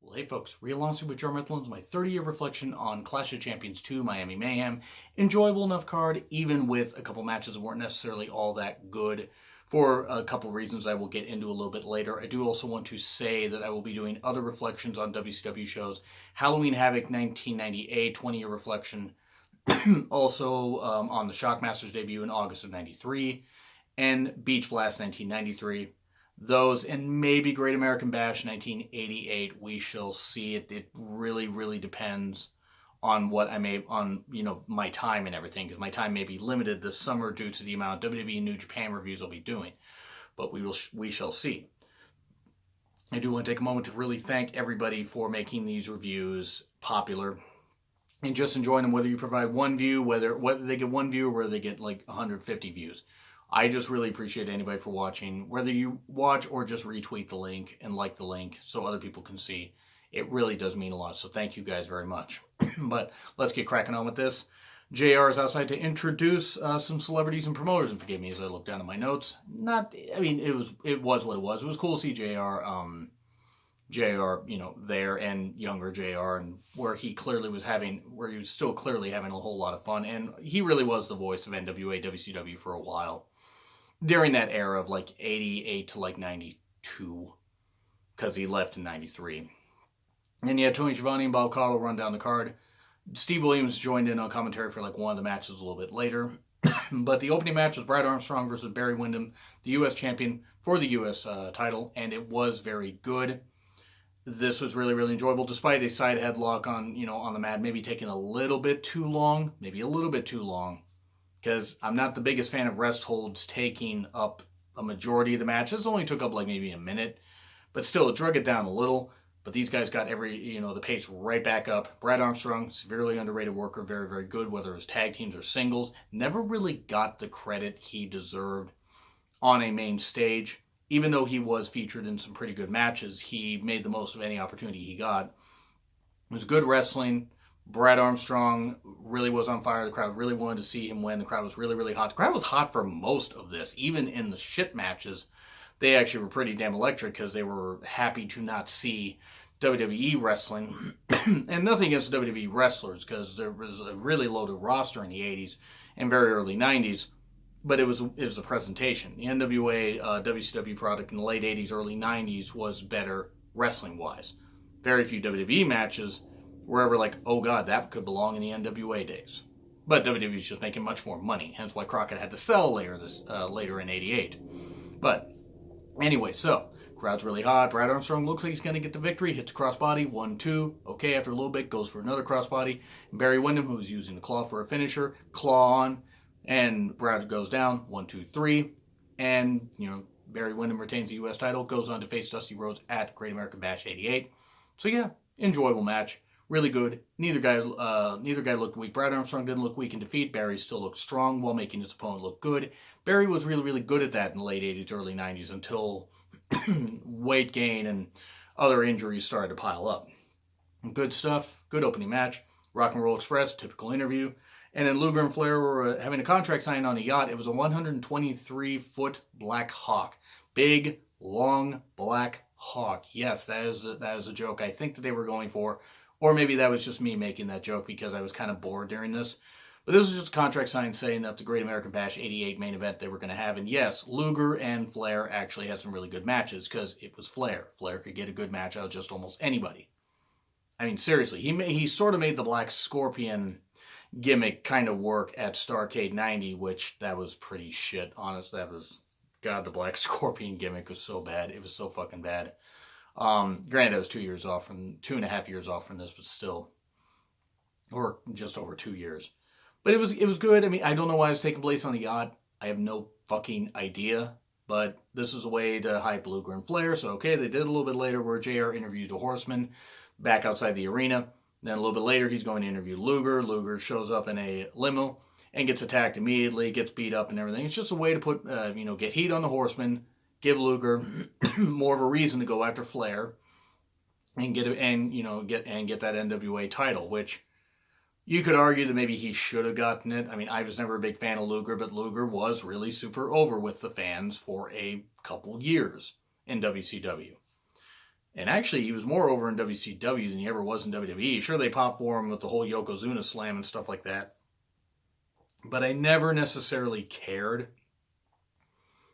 Well, hey folks, Real Honesty with Joe Methlins, my 30-year reflection on Clash of Champions 2 Miami Mayhem. Enjoyable enough card, even with a couple matches that weren't necessarily all that good for a couple reasons I will get into a little bit later. I do also want to say that I will be doing other reflections on WCW shows. Halloween Havoc 1998, 20-year reflection. Also on the Shockmaster's debut in August of 93. And Beach Blast 1993. Those and maybe Great American Bash 1988. We shall see. It really depends on what I may on my time and everything, because my time may be limited this summer due to the amount of WWE and New Japan reviews I'll be doing. But we shall see. I do want to take a moment to really thank everybody for making these reviews popular and just enjoying them. Whether you provide one view, whether they get one view or whether they get like 150 views. I just really appreciate anybody for watching, whether you watch or just retweet the link and like the link so other people can see. It really does mean a lot, so thank you guys very much. But let's get cracking on with this. JR is outside to introduce some celebrities and promoters, and forgive me as I look down at my notes. It was what it was. It was cool to see JR, there, and younger JR, and where he was still clearly having a whole lot of fun, and he really was the voice of NWA, WCW for a while. During that era of like 88 to like 92, because he left in 93. And you had Tony Schiavone and Bob Caudle run down the card. Steve Williams joined in on commentary for like one of the matches a little bit later. But the opening match was Brad Armstrong versus Barry Windham, the U.S. champion for the U.S. Title, and it was very good. This was really enjoyable, despite a side headlock on the mat, maybe taking a little bit too long, because I'm not the biggest fan of rest holds taking up a majority of the match. This only took up like maybe a minute, but still it drug it down a little. But these guys got the pace right back up. Brad Armstrong, severely underrated worker, very good, whether it was tag teams or singles. Never really got the credit he deserved on a main stage. Even though he was featured in some pretty good matches, he made the most of any opportunity he got. It was good wrestling. Brad Armstrong really was on fire. The crowd really wanted to see him win. The crowd was really hot. The crowd was hot for most of this. Even in the shit matches, they actually were pretty damn electric because they were happy to not see WWE wrestling. And nothing against WWE wrestlers, because there was a really loaded roster in the 80s and very early 90s. But it was the presentation. The NWA WCW product in the late 80s, early 90s was better wrestling-wise. Very few WWE matches were ever like, oh god, that could belong in the NWA days. But WWE was just making much more money, hence why Crockett had to sell later in 88. But anyway, so crowd's really hot. Brad Armstrong looks like he's going to get the victory. Hits a crossbody, 1-2. Okay, after a little bit, goes for another crossbody. And Barry Windham, who's using the claw for a finisher, claw on. And Brad goes down, 1-2-3, and Barry Windham retains the U.S. title, goes on to face Dusty Rhodes at Great American Bash '88. So yeah, enjoyable match, really good. Neither guy looked weak. Brad Armstrong didn't look weak in defeat. Barry still looked strong while making his opponent look good. Barry was really good at that in the late '80s, early '90s until weight gain and other injuries started to pile up. Good stuff. Good opening match. Rock and Roll Express, typical interview. And then Luger and Flair were having a contract signed on a yacht. It was a 123-foot Black Hawk. Big, long Black Hawk. Yes, that is a joke I think that they were going for. Or maybe that was just me making that joke because I was kind of bored during this. But this was just a contract signed saying that the Great American Bash '88 main event they were going to have. And yes, Luger and Flair actually had some really good matches because it was Flair. Flair could get a good match out of just almost anybody. I mean, seriously, he sort of made the Black Scorpion gimmick kind of work at Starrcade 90, which that was pretty shit, honestly. The Black Scorpion gimmick was so bad. It was so fucking bad. Granted, I was 2.5 years off from this, but still, or just over 2 years. But it was good. I mean, I don't know why it was taking place on the yacht. I have no fucking idea. But this is a way to hype Luger and Flair. So okay, they did a little bit later where JR interviews the Horseman back outside the arena. Then a little bit later, he's going to interview Luger. Luger shows up in a limo and gets attacked immediately, gets beat up and everything. It's just a way to put, get heat on the Horseman, give Luger more of a reason to go after Flair, and get that NWA title. Which you could argue that maybe he should have gotten it. I mean, I was never a big fan of Luger, but Luger was really super over with the fans for a couple years in WCW. And actually, he was more over in WCW than he ever was in WWE. Sure, they popped for him with the whole Yokozuna slam and stuff like that. But I never necessarily cared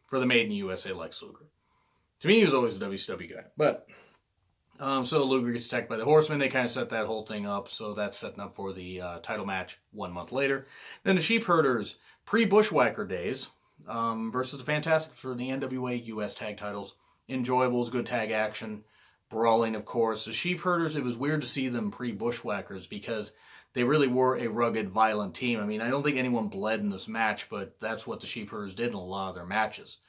for the Made in the USA Lex Luger. To me, he was always a WCW guy. But, so Luger gets attacked by the Horsemen. They kind of set that whole thing up. So that's setting up for the title match 1 month later. Then the Sheepherders, pre-Bushwhacker days, versus the Fantastics for the NWA US tag titles. Enjoyables, good tag action. Brawling, of course. The Sheepherders, it was weird to see them pre-Bushwhackers because they really were a rugged, violent team. I mean, I don't think anyone bled in this match, but that's what the Sheepherders did in a lot of their matches.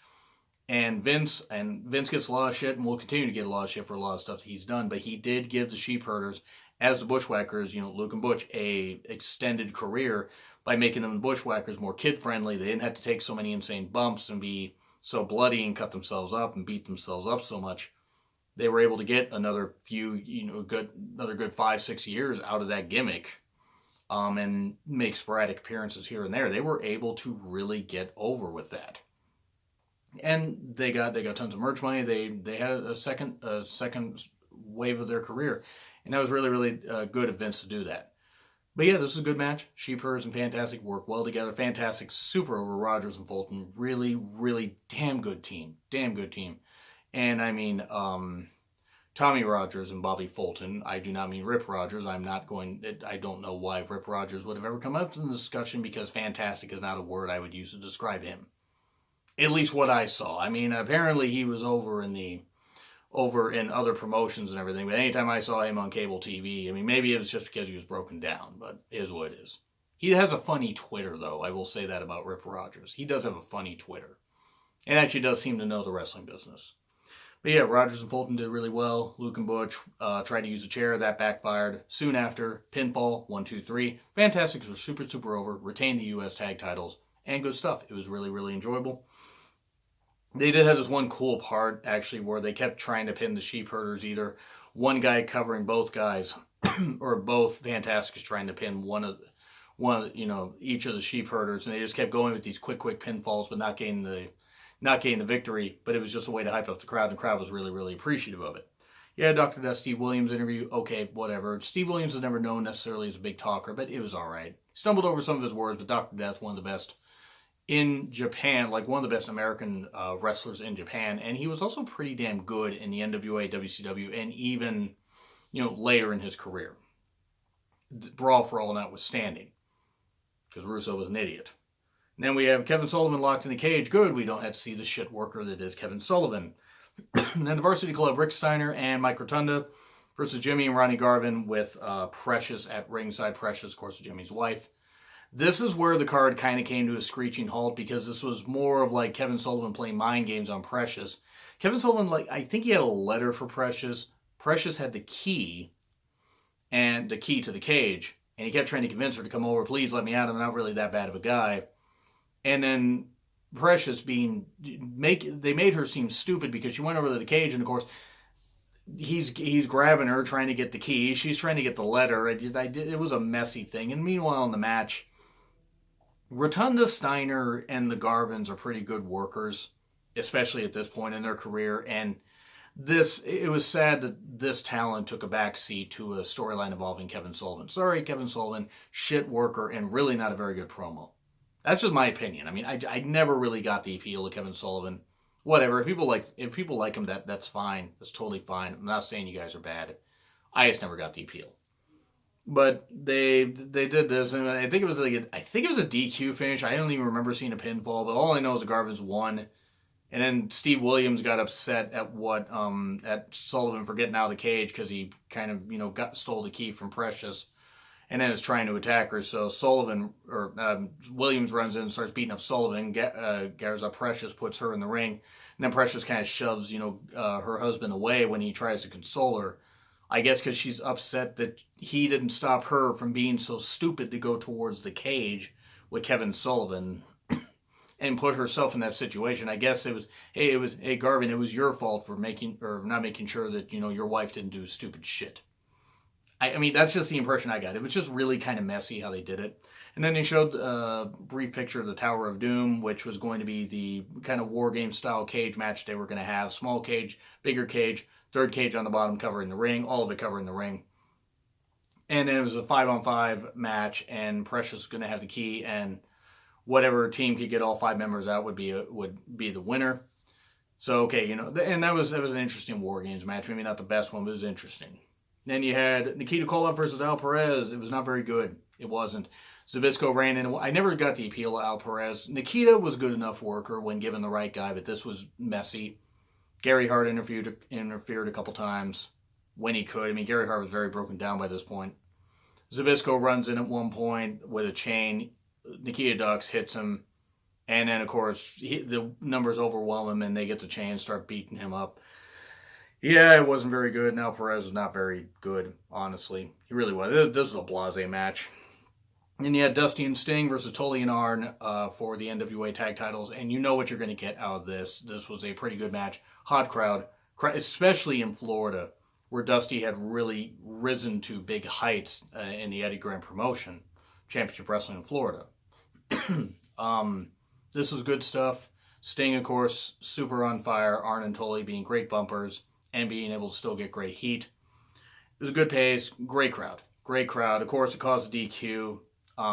And Vince gets a lot of shit and will continue to get a lot of shit for a lot of stuff he's done, but he did give the Sheepherders, as the Bushwhackers, Luke and Butch, a extended career by making them the Bushwhackers more kid-friendly. They didn't have to take so many insane bumps and be so bloody and cut themselves up and beat themselves up so much. They were able to get another good 5-6 years out of that gimmick, and make sporadic appearances here and there. They were able to really get over with that, and they got tons of merch money. They had a second wave of their career, and that was really good of Vince to do that. But yeah, this is a good match. Sheepherders and Fantastic work well together. Fantastic super over Rogers and Fulton. Really damn good team. And I mean, Tommy Rogers and Bobby Fulton. I do not mean Rip Rogers. I don't know why Rip Rogers would have ever come up in the discussion, because fantastic is not a word I would use to describe him. At least what I saw. I mean, apparently he was over in other promotions and everything, but anytime I saw him on cable TV, I mean, maybe it was just because he was broken down, but it is what it is. He has a funny Twitter, though. I will say that about Rip Rogers. He does have a funny Twitter. And actually does seem to know the wrestling business. But yeah, Rogers and Fulton did really well. Luke and Butch tried to use a chair. That backfired. Soon after, pinfall, 1, 2, 3. Fantastics were super over. Retained the U.S. tag titles. And good stuff. It was really enjoyable. They did have this one cool part, actually, where they kept trying to pin the Sheepherders. Either one guy covering both guys, or both Fantastics trying to pin each of the Sheepherders. And they just kept going with these quick pinfalls, but not getting the victory, but it was just a way to hype up the crowd, and the crowd was really appreciative of it. Yeah, Dr. Death, Steve Williams interview, okay, whatever. Steve Williams is never known necessarily as a big talker, but it was alright. Stumbled over some of his words, but Dr. Death, one of the best in Japan, like one of the best American wrestlers in Japan, and he was also pretty damn good in the NWA, WCW, and even, later in his career. Brawl for all notwithstanding, because Russo was an idiot. And then we have Kevin Sullivan locked in the cage. Good, we don't have to see the shit worker that is Kevin Sullivan. And then the Varsity Club, Rick Steiner and Mike Rotunda versus Jimmy and Ronnie Garvin with Precious at ringside. Precious, of course, Jimmy's wife. This is where the card kind of came to a screeching halt, because this was more of like Kevin Sullivan playing mind games on Precious. Kevin Sullivan, I think he had a letter for Precious. Precious had the key to the cage, and he kept trying to convince her to come over. Please let me out. I'm not really that bad of a guy. And then Precious they made her seem stupid because she went over to the cage, and of course he's grabbing her, trying to get the key. She's trying to get the letter. It was a messy thing. And meanwhile in the match, Rotunda, Steiner, and the Garvins are pretty good workers, especially at this point in their career. And it was sad that this talent took a backseat to a storyline involving Kevin Sullivan. Sorry, Kevin Sullivan, shit worker, and really not a very good promo. That's just my opinion. I mean, I never really got the appeal of Kevin Sullivan. Whatever. If people like him, that's fine. That's totally fine. I'm not saying you guys are bad. I just never got the appeal. But they did this, and I think it was a DQ finish. I don't even remember seeing a pinfall, but all I know is the Garvins won. And then Steve Williams got upset at Sullivan for getting out of the cage because he kind of stole the key from Precious. And then is trying to attack her. So Williams runs in and starts beating up Sullivan. Gathers up Precious, puts her in the ring. And then Precious kind of shoves, her husband away when he tries to console her. I guess because she's upset that he didn't stop her from being so stupid to go towards the cage with Kevin Sullivan and put herself in that situation. I guess it was, hey Garvin, it was your fault for not making sure that, your wife didn't do stupid shit. I mean, that's just the impression I got. It was just really kind of messy how they did it. And then they showed a brief picture of the Tower of Doom, which was going to be the kind of War Game style cage match they were going to have. Small cage, bigger cage, third cage on the bottom covering the ring, all of it covering the ring. And it was a 5-on-5 match, and Precious was going to have the key, and whatever team could get all 5 members out would be the winner. So, okay, you know, and that was an interesting War Games match. Maybe not the best one, but it was interesting. Then you had Nikita Koloff versus Al Perez. It was not very good. It wasn't. Zbyszko ran in. I never got the appeal of Al Perez. Nikita was good enough worker when given the right guy, but this was messy. Gary Hart interfered a couple times when he could. I mean, Gary Hart was very broken down by this point. Zbyszko runs in at one point with a chain. Nikita ducks, hits him. And then, of course, the numbers overwhelm him, and they get the chain and start beating him up. Yeah, it wasn't very good. Now Perez was not very good, honestly. He really was. This was a blasé match. And you had Dusty and Sting versus Tully and Arn for the NWA tag titles. And you know what you're going to get out of this. This was a pretty good match. Hot crowd, especially in Florida, where Dusty had really risen to big heights in the Eddie Graham promotion, Championship Wrestling in Florida. This was good stuff. Sting, of course, super on fire. Arn and Tully being great bumpers and being able to still get great heat. It was a good pace. Great crowd. Great crowd. Of course, it caused a DQ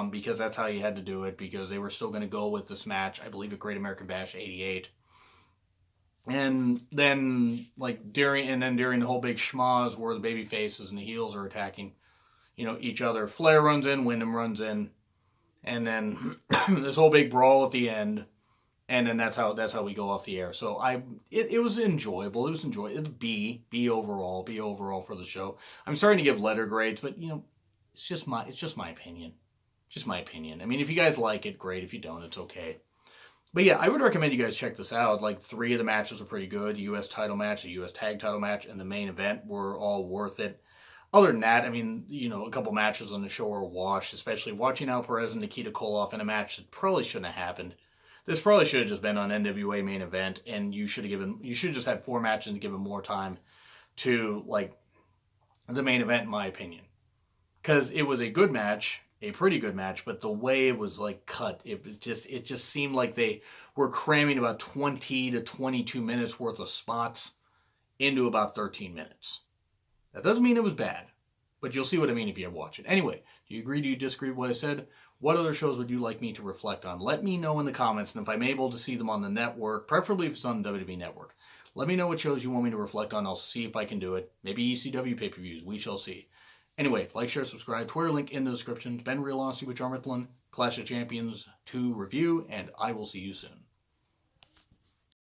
because that's how you had to do it, because they were still going to go with this match, I believe, at Great American Bash 88. And then, during the whole big schmoz where the baby faces and the heels are attacking, each other. Flair runs in, Windham runs in, and then this whole big brawl at the end, and then that's how we go off the air. So it was enjoyable. It was enjoyable. It's B overall for the show. I'm starting to give letter grades, but it's just my opinion. Just my opinion. I mean, if you guys like it, great. If you don't, it's okay. But yeah, I would recommend you guys check this out. 3 of the matches were pretty good. The U.S. title match, the U.S. tag title match, and the main event were all worth it. Other than that, I mean, a couple matches on the show are washed, especially watching Al Perez and Nikita Koloff in a match that probably shouldn't have happened. This probably should have just been on NWA main event, and you should have just had 4 matches and given more time to, the main event, in my opinion. Because it was a good match, a pretty good match, but the way it was cut, it just seemed like they were cramming about 20 to 22 minutes worth of spots into about 13 minutes. That doesn't mean it was bad, but you'll see what I mean if you watch it. Anyway, do you agree? Do you disagree with what I said? What other shows would you like me to reflect on? Let me know in the comments, and if I'm able to see them on the network, preferably if it's on the WWE Network, let me know what shows you want me to reflect on. I'll see if I can do it. Maybe ECW pay-per-views. We shall see. Anyway, like, share, subscribe. Twitter link in the description. It's been Real Honesty with John Mifflin, Clash of Champions 2 review, and I will see you soon.